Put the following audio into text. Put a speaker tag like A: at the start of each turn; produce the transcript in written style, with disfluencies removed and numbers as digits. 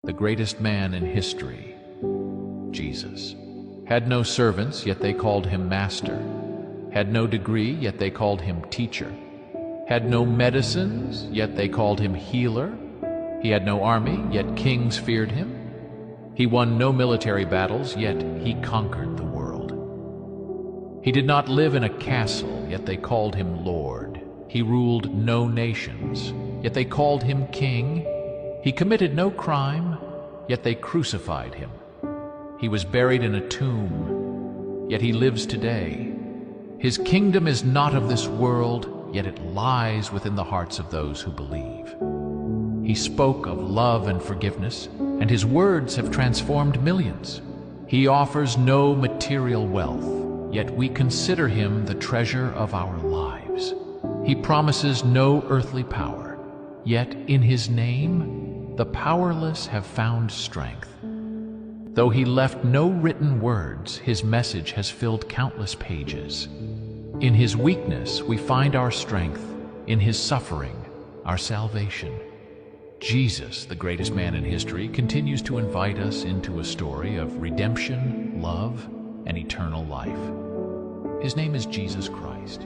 A: the greatest man in history, Jesus. Had no servants, yet they called him master. Had no degree, yet they called him teacher. Had no medicines, yet they called him healer. He had no army, yet kings feared him. He won no military battles, yet he conquered the world. He did not live in a castle, yet they called him Lord. He ruled no nations, yet they called him King. He committed no crime, yet they crucified him. He was buried in a tomb, yet he lives today. His kingdom is not of this world, yet it lies within the hearts of those who believe. He spoke of love and forgiveness, and his words have transformed millions. He offers no material wealth, yet we consider him the treasure of our lives. He promises no earthly power, yet in his name the powerless have found strength. Though he left no written words, his message has filled countless pages. In his weakness we find our strength, in his suffering our salvation. Jesus, the greatest man in history, continues to invite us into a story of redemption, love, and eternal life. His name is Jesus Christ.